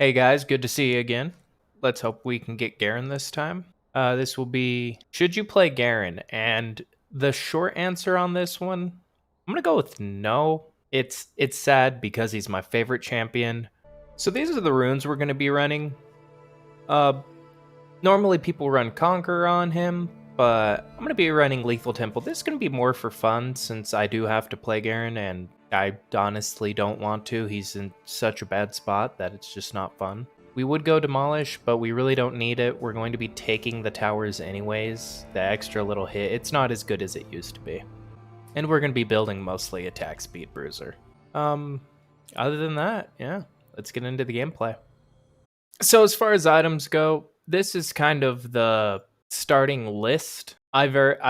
Hey guys, good to see you again. Let's hope we can get Garen this time. This will be, should you play Garen? And the short answer on this one, I'm gonna go with no. It's sad because he's my favorite champion. So these are the runes we're gonna be running. Uh, Normally people run Conqueror on him, but I'm gonna be running Lethal Temple. This is gonna be more for fun since I do have to play Garen, and I honestly don't want to. He's in such a bad spot that it's just not fun. We would go Demolish, but we really don't need it. We're going to be taking the towers anyways. The extra little hit, it's not as good as it used to be. And we're going to be building mostly attack speed bruiser. Other than that, yeah, let's get into the gameplay. So as far as items go, this is kind of the starting list. I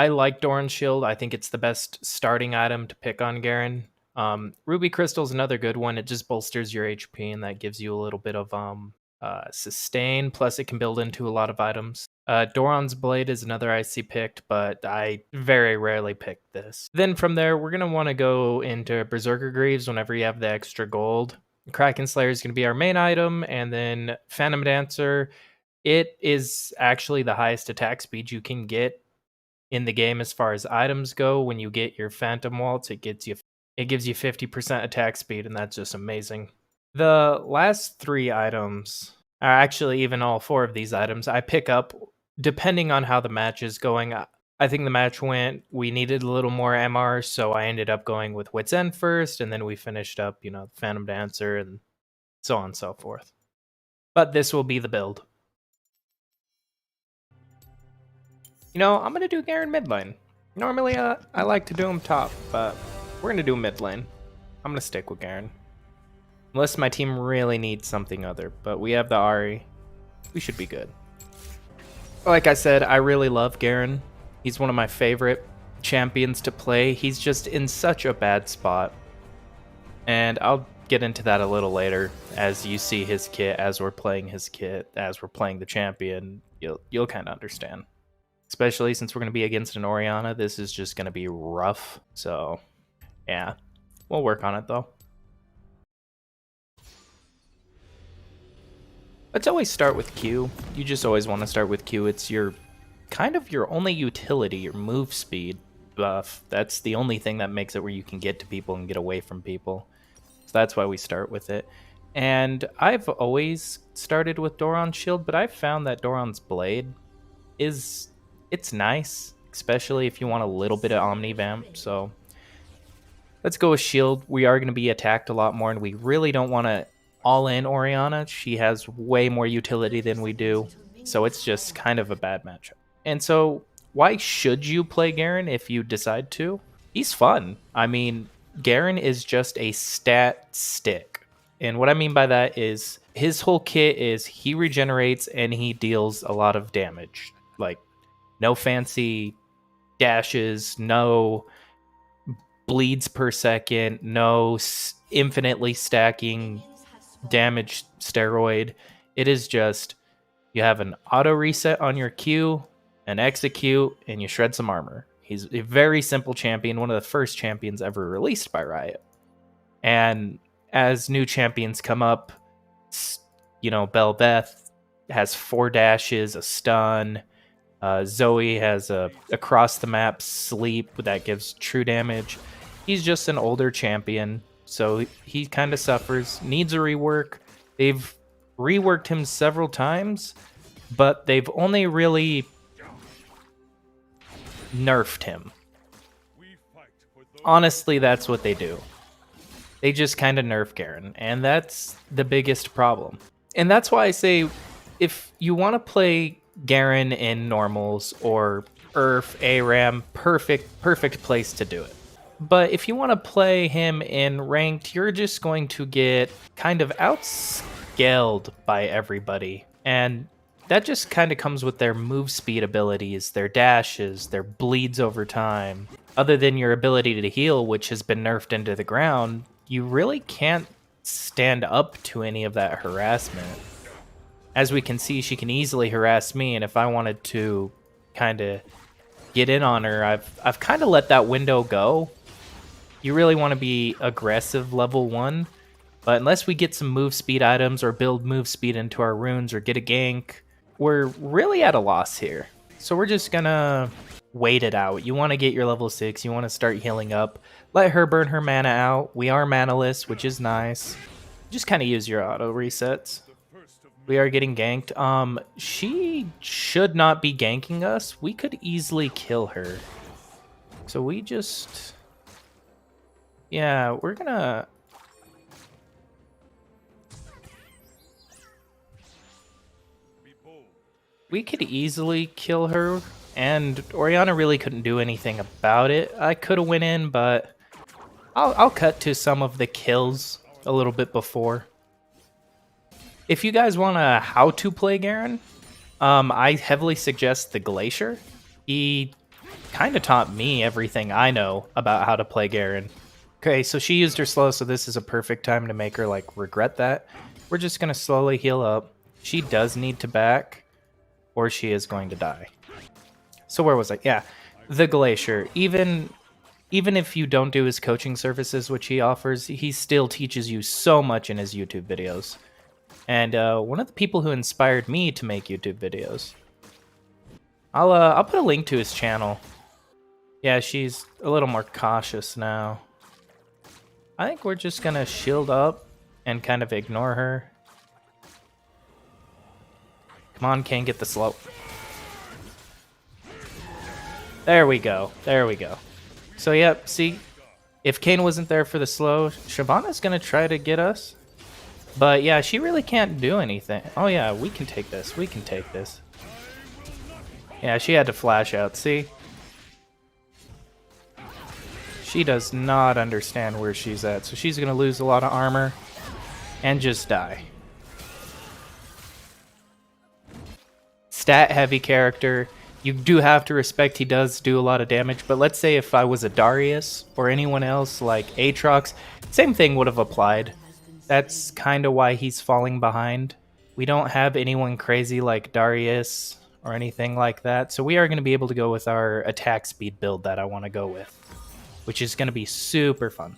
like Doran's Shield. I think it's the best starting item to pick on Garen. Ruby Crystal is another good one. It just bolsters your HP and that gives you a little bit of sustain. Plus, it can build into a lot of items. Doran's Blade is another I see picked, but I very rarely pick this. Then from there, we're gonna want to go into Berserker Greaves whenever you have the extra gold. Kraken Slayer is going to be our main item, and then Phantom Dancer. It is actually the highest attack speed you can get in the game as far as items go. When you get your Phantom Waltz, it gives you 50% attack speed, and that's just amazing. The last three items, or actually even all four of these items, I pick up depending on how the match is going. I think the match we needed a little more MR, so I ended up going with Wit's End first, and then we finished up, Phantom Dancer, and so on and so forth. But this will be the build. I'm going to do Garen Mid Lane. Normally, I like to do him top, but we're going to do mid lane. I'm going to stick with Garen. Unless my team really needs something other, but we have the Ahri. We should be good. Like I said, I really love Garen. He's one of my favorite champions to play. He's just in such a bad spot. And I'll get into that a little later as you see his kit, as we're playing his kit, as we're playing the champion. You'll kind of understand. Especially since we're going to be against an Orianna, this is just going to be rough. So, yeah, we'll work on it though. Let's always start with Q. You just always want to start with Q. It's your kind of your only utility, your move speed buff. That's the only thing that makes it where you can get to people and get away from people. So that's why we start with it. And I've always started with Doran's Shield, but I've found that Doran's Blade it's nice, especially if you want a little bit of Omni Vamp. So let's go with Shield. We are going to be attacked a lot more, and we really don't want to all in Orianna. She has way more utility than we do, so it's just kind of a bad matchup. And so why should you play Garen if you decide to? He's fun. I mean, Garen is just a stat stick. And what I mean by that is his whole kit is he regenerates and he deals a lot of damage. Like, no fancy dashes, no bleeds per second, no infinitely stacking damage steroid. It is just you have an auto reset on your Q, an execute, and you shred some armor. He's a very simple champion, one of the first champions ever released by Riot. And as new champions come up, Bel'Veth has 4 dashes, a stun. Zoe has a across the map sleep that gives true damage. He's just an older champion, so he kind of suffers, needs a rework. They've reworked him several times, but they've only really nerfed him. Honestly, that's what they do. They just kind of nerf Garen, and that's the biggest problem. And that's why I say, if you want to play Garen in normals or Earth, ARAM, perfect place to do it. But if you want to play him in ranked, you're just going to get kind of outscaled by everybody. And that just kind of comes with their move speed abilities, their dashes, their bleeds over time. Other than your ability to heal, which has been nerfed into the ground, you really can't stand up to any of that harassment. As we can see, she can easily harass me, and if I wanted to kind of get in on her, I've kind of let that window go. You really want to be aggressive level 1, But unless we get some move speed items or build move speed into our runes or get a gank, we're really at a loss here. So we're just gonna wait it out. You want to get your level 6, you want to start healing up. Let her burn her mana out. We are manaless, which is nice. Just kind of use your auto resets. We are getting ganked. She should not be ganking us. We could easily kill her. So we just... yeah, we're gonna... we could easily kill her, and Orianna really couldn't do anything about it. I could have went in, but I'll cut to some of the kills a little bit before. If you guys want to how to play Garen, I heavily suggest the Glacier. He kind of taught me everything I know about how to play Garen. Okay, so she used her slow, so this is a perfect time to make her like regret that. We're just gonna slowly heal up. She does need to back, or she is going to die. So where was I? Yeah, the Glacier. Even if you don't do his coaching services, which he offers, he still teaches you so much in his YouTube videos. And one of the people who inspired me to make YouTube videos. I'll put a link to his channel. Yeah, she's a little more cautious now. I think we're just gonna shield up and kind of ignore her. Come on, Kayn, get the slow. There we go. There we go. So, yep, see, if Kayn wasn't there for the slow, Shyvana's going to try to get us. But, yeah, she really can't do anything. Oh, yeah, we can take this. We can take this. Yeah, she had to flash out, see? She does not understand where she's at, so she's going to lose a lot of armor and just die. Stat-heavy character. You do have to respect he does do a lot of damage, but let's say if I was a Darius or anyone else like Aatrox, same thing would have applied. That's kind of why he's falling behind. We don't have anyone crazy like Darius or anything like that, so we are going to be able to go with our attack speed build that I want to go with, which is going to be super fun.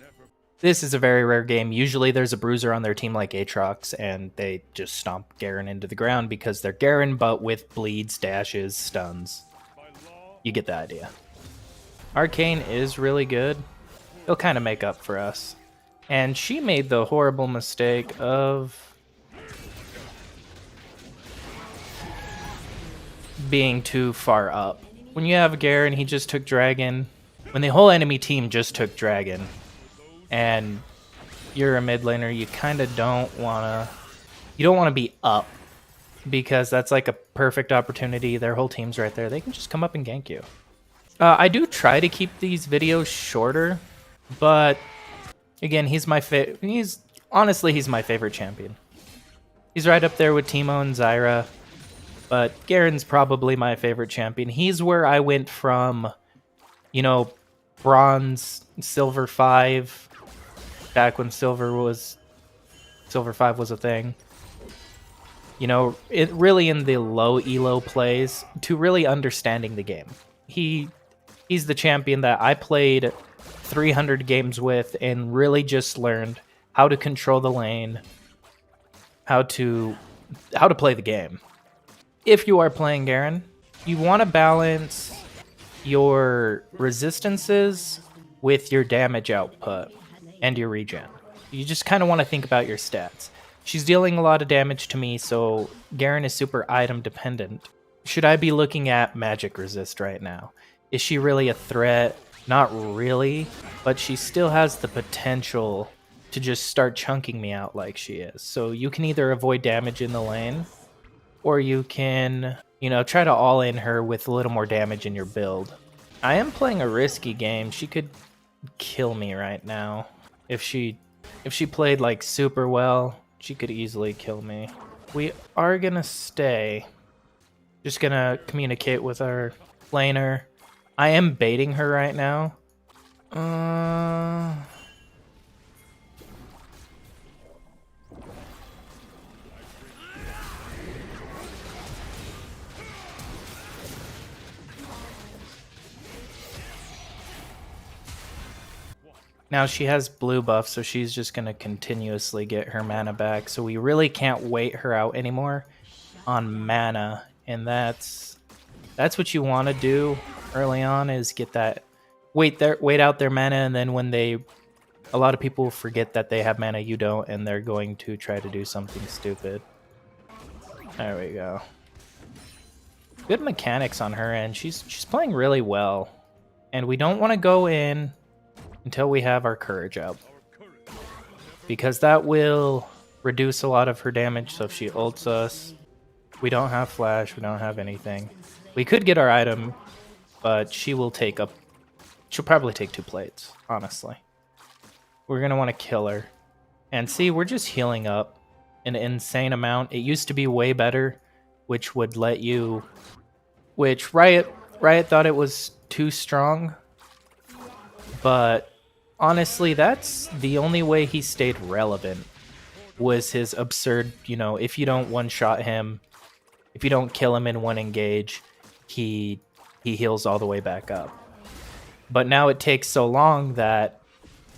This is a very rare game. Usually there's a bruiser on their team like Aatrox, and they just stomp Garen into the ground because they're Garen, but with bleeds, dashes, stuns. You get the idea. Our Kayn is really good. He'll kind of make up for us. And she made the horrible mistake of being too far up. When you have Garen, he just took Dragon. When the whole enemy team just took Dragon, and you're a mid laner, you kind of don't want to be up, because that's like a perfect opportunity. Their whole team's right there. They can just come up and gank you. I do try to keep these videos shorter, but again, he's my honestly, he's my favorite champion. He's right up there with Teemo and Zyra, but Garen's probably my favorite champion. He's where I went from, you know, Bronze, Silver 5, back when Silver 5 was a thing. You know, it really in the low elo plays to really understanding the game. He's the champion that I played 300 games with and really just learned how to control the lane, how to play the game. If you are playing Garen, you want to balance your resistances with your damage output and your regen. You just kind of want to think about your stats. She's dealing a lot of damage to me, so Garen is super item dependent. Should I be looking at magic resist right now? Is she really a threat? Not really, but she still has the potential to just start chunking me out like she is. So you can either avoid damage in the lane, or you can, you know, try to all-in her with a little more damage in your build. I am playing a risky game. She could kill me right now. If she played like super well, she could easily kill me. We are gonna stay. Just gonna communicate with our laner. I am baiting her right now. Now she has blue buff, so she's just going to continuously get her mana back. So we really can't wait her out anymore on mana. And that's what you want to do early on, is get that wait out their mana, and then when a lot of people forget that they have mana, you don't, and they're going to try to do something stupid. There we go. Good mechanics on her end. She's playing really well. And we don't want to go in until we have our courage up, because that will reduce a lot of her damage. So if she ults us, we don't have flash, we don't have anything. We could get our item, but she'll probably take 2 plates, honestly. We're gonna want to kill her. And see, we're just healing up an insane amount. It used to be way better, which would let you, which Riot thought it was too strong, but honestly, that's the only way he stayed relevant, was his absurd, if you don't one-shot him, if you don't kill him in one engage, he heals all the way back up. But now it takes so long that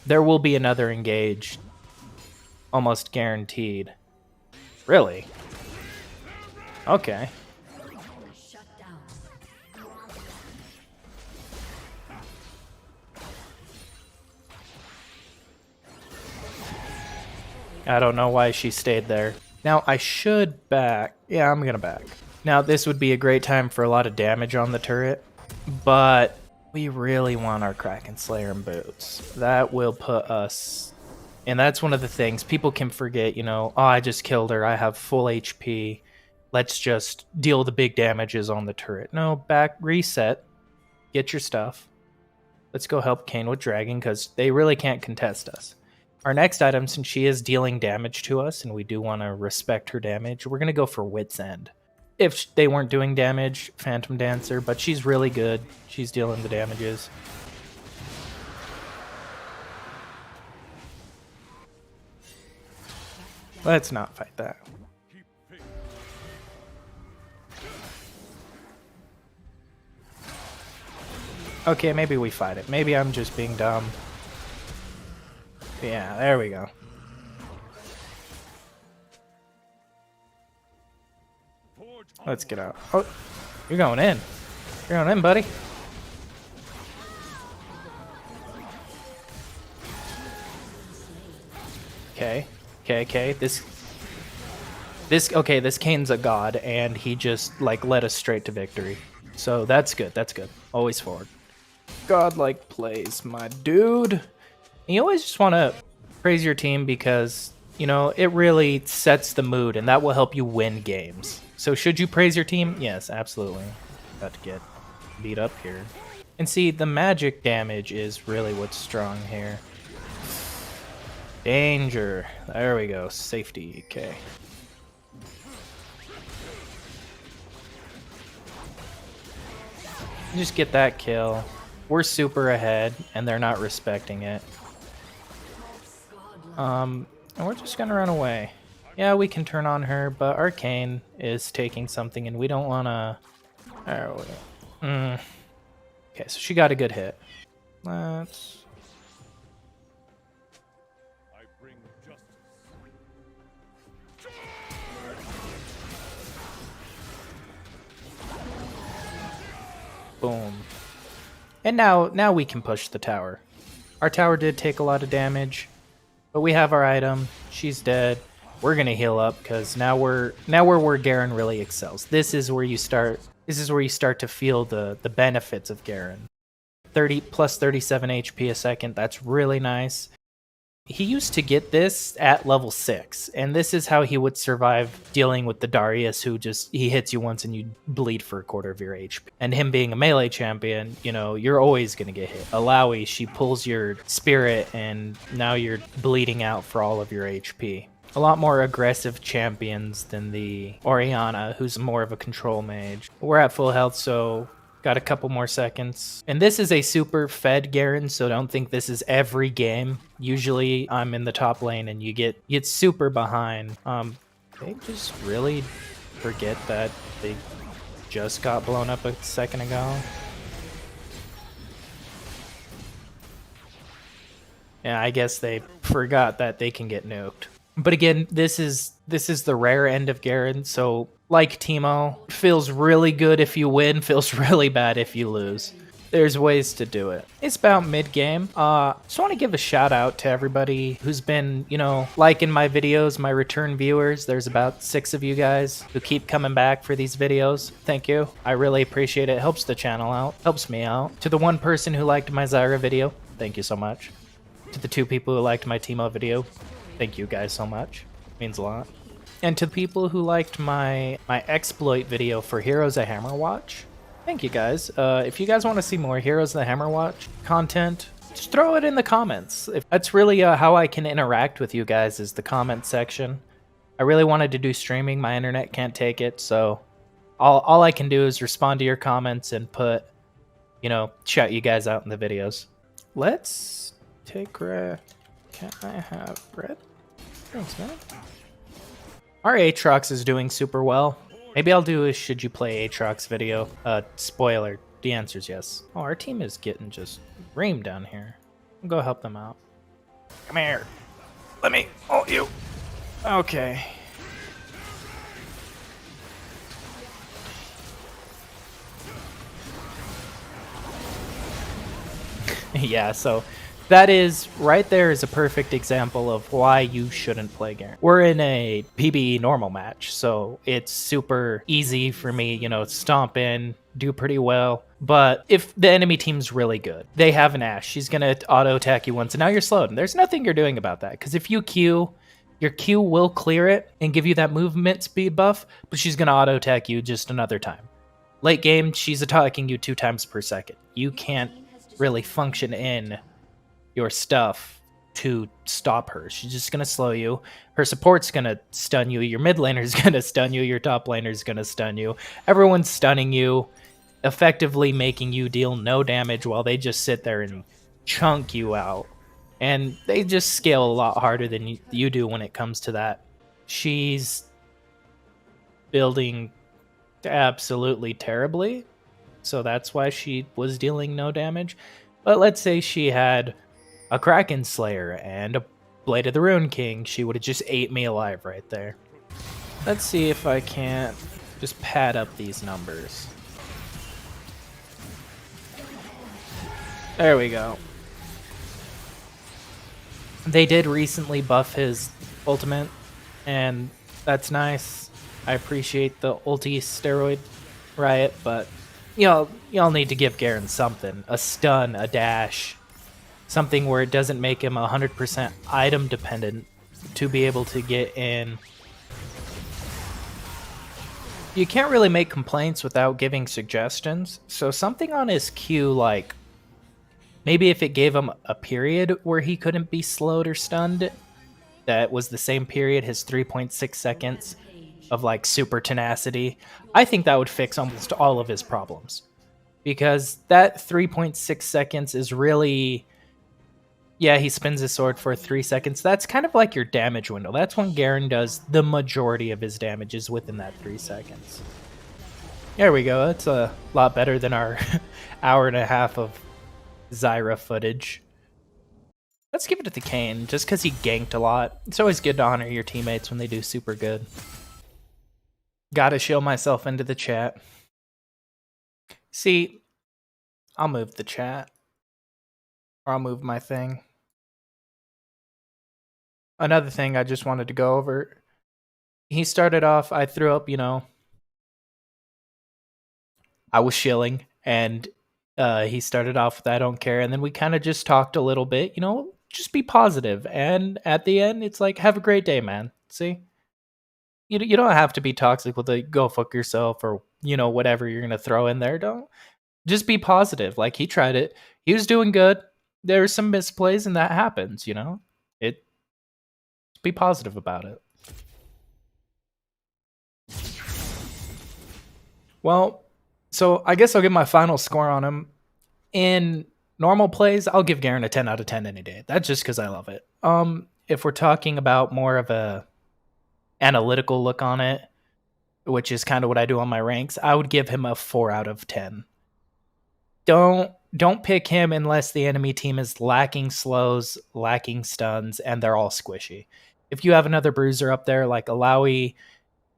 there will be another engage, almost guaranteed. Really? Okay. I don't know why she stayed there. Now, I should back. Yeah, I'm gonna back. Now, this would be a great time for a lot of damage on the turret, but we really want our Kraken Slayer and boots. That will put us... And that's one of the things people can forget, oh, I just killed her, I have full HP. Let's just deal the big damages on the turret. No, back, reset, get your stuff. Let's go help Kayn with Dragon, because they really can't contest us. Our next item, since she is dealing damage to us, and we do want to respect her damage, we're going to go for Wit's End. If they weren't doing damage, Phantom Dancer, but she's really good. She's dealing the damages. Let's not fight that. Okay, maybe we fight it. Maybe I'm just being dumb. Yeah, there we go. Let's get out. Oh, you're going in. You're going in, buddy. Okay. This Kayn's a god, and he just led us straight to victory. So that's good. That's good. Always forward. Godlike plays, my dude. And you always just want to praise your team, because it really sets the mood, and that will help you win games. So should you praise your team? Yes, absolutely. About to get beat up here. And see, the magic damage is really what's strong here. Danger. There we go. Safety. Okay. Just get that kill. We're super ahead, and they're not respecting it. And we're just gonna run away. Yeah, we can turn on her, but our Kayn is taking something, and we don't wanna... Okay, so she got a good hit. Let's... Boom. And now we can push the tower. Our tower did take a lot of damage, but we have our item. She's dead. We're gonna heal up, because now we're where Garen really excels. This is where you start to feel the benefits of Garen. 30 plus 37 HP a second. That's really nice. He used to get this at level 6, and this is how he would survive dealing with the Darius, who he hits you once and you bleed for a quarter of your HP. And him being a melee champion, you're always going to get hit. Alawi, she pulls your spirit, and now you're bleeding out for all of your HP. A lot more aggressive champions than the Orianna, who's more of a control mage. We're at full health, so... got a couple more seconds. And this is a super fed Garen, so don't think this is every game. Usually I'm in the top lane and you get super behind. They just really forget that they just got blown up a second ago. Yeah, I guess they forgot that they can get nuked. But again, this is the rare end of Garen, so like Teemo, feels really good if you win, feels really bad if you lose. There's ways to do it. It's about mid-game. Just want to give a shout out to everybody who's been, liking my videos, my return viewers. There's about 6 of you guys who keep coming back for these videos. Thank you. I really appreciate it. Helps the channel out. Helps me out. To the one person who liked my Zyra video, thank you so much. To the 2 people who liked my Teemo video, thank you guys so much. Means a lot. And to the people who liked my exploit video for Heroes of Hammerwatch, thank you guys. If you guys want to see more Heroes of the Hammerwatch content, just throw it in the comments. That's really how I can interact with you guys, is the comment section. I really wanted to do streaming. My internet can't take it, so all I can do is respond to your comments and put, shout you guys out in the videos. Let's take red. Can I have red? Thanks, man. Our Aatrox is doing super well. Maybe I'll do a should you play Aatrox video. Spoiler, the answer is yes. Oh, our team is getting just reamed down here. I'll go help them out. Come here. Let me ult you. Okay. Yeah, so that is, right there is a perfect example of why you shouldn't play Garen. We're in a PBE normal match, so it's super easy for me, stomp in, do pretty well. But if the enemy team's really good, they have an Ashe, she's gonna auto attack you once, and now you're slowed. And there's nothing you're doing about that, because if you Q, your Q will clear it and give you that movement speed buff, but she's gonna auto attack you just another time. Late game, she's attacking you 2 times per second. You can't really function in your stuff to stop her. She's just gonna slow you. Her support's gonna stun you. Your mid laner's gonna stun you. Your top laner's gonna stun you. Everyone's stunning you, effectively making you deal no damage while they just sit there and chunk you out. And they just scale a lot harder than you do when it comes to that. She's building absolutely terribly, so that's why she was dealing no damage. But let's say she had a Kraken Slayer and a Blade of the Rune King, she would have just ate me alive right there. Let's see if I can't just pad up these numbers. There we go. They did recently buff his ultimate, and that's nice. I appreciate the ulti steroid riot, but y'all need to give Garen something. A stun, a dash, something where it doesn't make him 100% item dependent to be able to get in. You can't really make complaints without giving suggestions, so something on his Q, like maybe if it gave him a period where he couldn't be slowed or stunned, that was the same period, his 3.6 seconds of like super tenacity, I think that would fix almost all of his problems. Because that 3.6 seconds is really, yeah, he spins his sword for 3 seconds. That's kind of like your damage window. That's when Garen does the majority of his damages within that 3 seconds. There we go. That's a lot better than our hour and a half of Zyra footage. Let's give it to the Kayn, just because he ganked a lot. It's always good to honor your teammates when they do super good. Gotta show myself into the chat. See, I'll move the chat. Or I'll move my thing. Another thing I just wanted to go over. He started off, I threw up, I was shilling, and he started off with I don't care, and then we kind of just talked a little bit, just be positive. And at the end, it's like, have a great day, man. See? You don't have to be toxic with it, go fuck yourself, or, whatever you're going to throw in there. Don't. Just be positive. Like, he tried it. He was doing good. There were some misplays, and that happens, Be positive about it. Well, so I guess I'll give my final score on him. In normal plays, I'll give Garen a 10 out of 10 any day. That's just because I love it. If we're talking about more of a analytical look on it, which is kind of what I do on my ranks, I would give him a 4 out of 10. Don't don't pick him unless the enemy team is lacking slows, lacking stuns, and they're all squishy. If you have another bruiser up there like Alawi,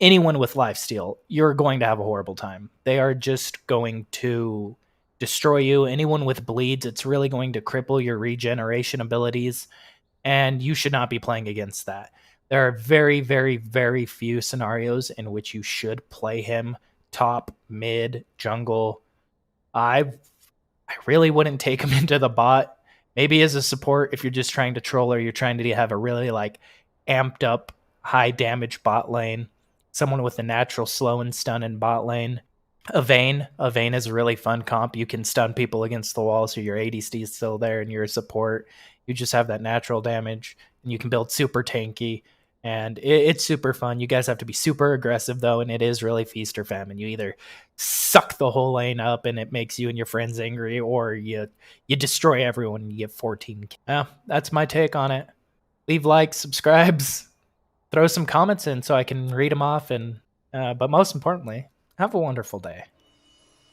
anyone with lifesteal, you're going to have a horrible time. They are just going to destroy you. Anyone with bleeds, it's really going to cripple your regeneration abilities, and you should not be playing against that. There are very, very, very few scenarios in which you should play him top, mid, jungle. I really wouldn't take him into the bot. Maybe as a support if you're just trying to troll or you're trying to have a really like amped up high damage bot lane. Someone with a natural slow and stun in bot lane. A Vayne is a really fun comp. You can stun people against the wall, so your ADC is still there and you're a support. You just have that natural damage, and you can build super tanky, and it's super fun. You guys have to be super aggressive, though, and it is really feast or famine. You either suck the whole lane up, and it makes you and your friends angry, or you destroy everyone and you get 14. That's my take on it. Leave likes, subscribes, throw some comments in so I can read them off, and but most importantly, have a wonderful day.